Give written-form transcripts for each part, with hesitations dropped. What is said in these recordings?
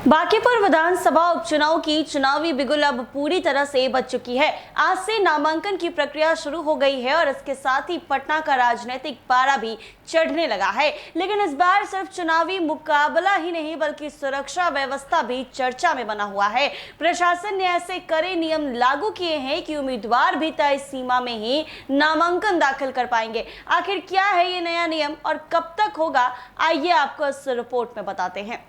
बांकीपुर विधानसभा उपचुनाव की चुनावी बिगुल अब पूरी तरह से बज चुकी है। आज से नामांकन की प्रक्रिया शुरू हो गई है और इसके साथ ही पटना का राजनीतिक पारा भी चढ़ने लगा है। लेकिन इस बार सिर्फ चुनावी मुकाबला ही नहीं बल्कि सुरक्षा व्यवस्था भी चर्चा में बना हुआ है। प्रशासन ने ऐसे कड़े नियम लागू किए हैं कि उम्मीदवार भी तय सीमा में ही नामांकन दाखिल कर पाएंगे। आखिर क्या है ये नया नियम और कब तक होगा, आइए आपको इस रिपोर्ट में बताते हैं।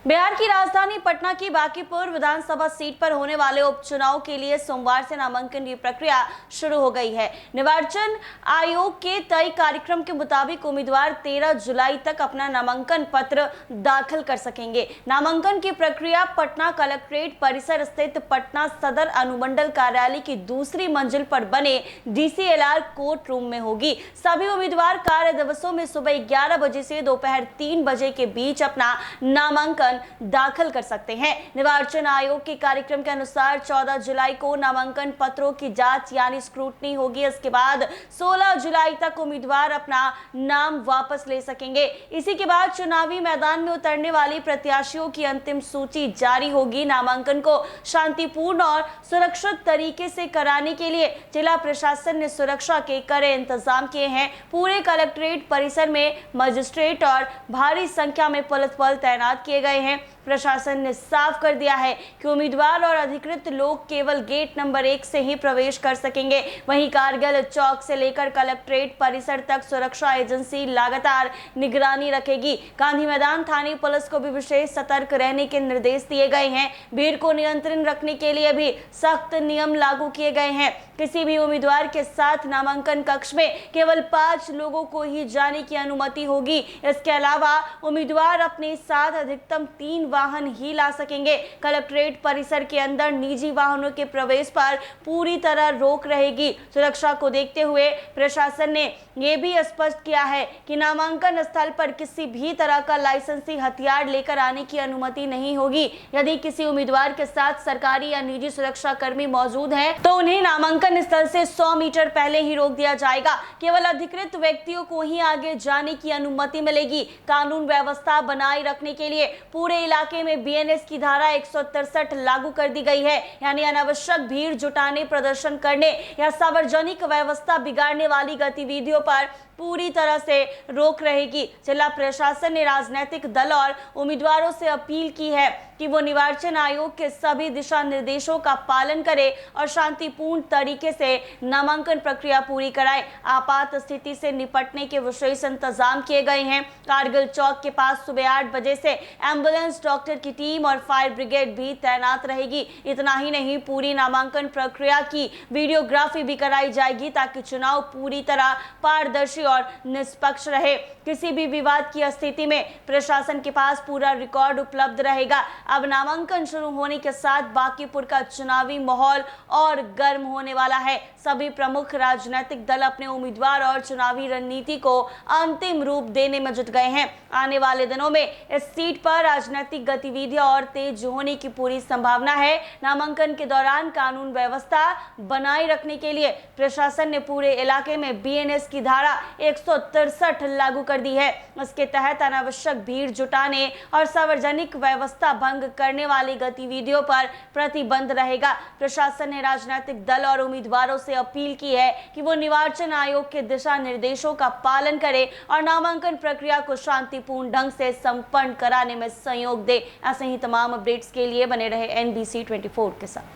बिहार की राजधानी पटना की बांकीपुर विधानसभा सीट पर होने वाले उपचुनाव के लिए सोमवार से नामांकन की प्रक्रिया शुरू हो गई है। निर्वाचन आयोग के तय कार्यक्रम के मुताबिक उम्मीदवार 13 जुलाई तक अपना नामांकन पत्र दाखिल कर सकेंगे। नामांकन की प्रक्रिया पटना कलेक्ट्रेट परिसर स्थित पटना सदर अनुमंडल कार्यालय की दूसरी मंजिल पर बने DCLR कोर्ट रूम में होगी। सभी उम्मीदवार कार्य दिवसों में सुबह 11 बजे से दोपहर 3 बजे के बीच अपना नामांकन दाखिल कर सकते हैं। निर्वाचन आयोग के कार्यक्रम के अनुसार 14 जुलाई को नामांकन पत्रों की जांच यानी स्क्रूटनी होगी। इसके बाद 16 जुलाई तक उम्मीदवार अपना नाम वापस ले सकेंगे। इसी के बाद चुनावी मैदान में उतरने वाली प्रत्याशियों की अंतिम सूची जारी होगी। नामांकन को शांतिपूर्ण और सुरक्षित तरीके से कराने के लिए जिला प्रशासन ने सुरक्षा के कड़े इंतजाम किए हैं। पूरे कलेक्ट्रेट परिसर में मजिस्ट्रेट और भारी संख्या में पुलिस बल तैनात किए गए हैं। प्रशासन ने साफ कर दिया है कि उम्मीदवार और अधिकृत लोग केवल गेट नंबर 1 से ही प्रवेश कर सकेंगे। वहीं कारगिल चौक से लेकर कलेक्ट्रेट परिसर तक सुरक्षा एजेंसी लगातार निगरानी रखेगी। गांधी मैदान थाने पुलिस को भी विशेष सतर्क रहने के निर्देश दिए गए हैं। भीड़ को नियंत्रण रखने के लिए भी सख्त नियम लागू किए गए हैं। किसी भी उम्मीदवार के साथ नामांकन कक्ष में केवल 5 लोगों को ही जाने की अनुमति होगी। इसके अलावा उम्मीदवार अपने साथ अधिकतम 3 वाहन ही ला सकेंगे। कलेक्ट्रेट परिसर के अंदर निजी वाहनों के प्रवेश पर पूरी तरह रोक रहेगी। सुरक्षा को देखते हुए प्रशासन ने यह भी स्पष्ट किया है कि नामांकन स्थल पर किसी भी तरह का लाइसेंसी हथियार लेकर आने की अनुमति नहीं होगी। यदि किसी उम्मीदवार के साथ सरकारी या निजी सुरक्षा कर्मी मौजूद हैं तो उन्हें नामांकन स्थल से 100 मीटर पहले ही रोक दिया जाएगा। केवल अधिकृत व्यक्तियों को ही आगे जाने की अनुमति मिलेगी। कानून व्यवस्था बनाए रखने के लिए पूरे इलाके में BNS की धारा 163 लागू कर दी गई है, यानी अनावश्यक भीड़ जुटाने, प्रदर्शन करने या सार्वजनिक व्यवस्था बिगाड़ने वाली गतिविधियों पर पूरी तरह से रोक रहेगी। जिला प्रशासन ने राजनीतिक दल और उम्मीदवारों से अपील की है कि वो निर्वाचन आयोग के सभी दिशा निर्देशों का पालन करें और शांतिपूर्ण तरीके से नामांकन प्रक्रिया पूरी कराएं। आपात स्थिति से निपटने के विशेष इंतजाम किए गए हैं। कारगिल चौक के पास सुबह 8 बजे से एम्बुलेंस, डॉक्टर की टीम और फायर ब्रिगेड भी तैनात रहेगी। इतना ही नहीं, पूरी नामांकन प्रक्रिया की वीडियोग्राफी भी कराई जाएगी ताकि चुनाव पूरी तरह पारदर्शी और निष्पक्ष रहे। किसी भी विवाद की स्थिति में प्रशासन के पास पूरा रिकॉर्ड उपलब्ध रहेगा। अब नामांकन शुरू होने के साथ बांकीपुर का चुनावी माहौल और गर्म होने वाला है। सभी प्रमुख राजनीतिक दल अपने उम्मीदवार और चुनावी रणनीति को अंतिम रूप देने में जुट गए हैं। आने वाले दिनों में इस सीट पर राजनीतिक गतिविधियां और तेज होने की पूरी संभावना है। नामांकन के दौरान कानून व्यवस्था बनाए रखने के लिए प्रशासन ने पूरे इलाके में BNS की धारा 163 लागू कर दी है। इसके तहत अनावश्यक भीड़ जुटाने और सार्वजनिक व्यवस्था भंग करने वाली गतिविधियों पर प्रतिबंध रहेगा। प्रशासन ने राजनीतिक दल और उम्मीदवारों से अपील की है कि वो निर्वाचन आयोग के दिशा निर्देशों का पालन करें और नामांकन प्रक्रिया को शांतिपूर्ण ढंग से संपन्न कराने में सहयोग दे। ऐसे ही तमाम अपडेट्स के लिए बने रहे NBC 24 के साथ।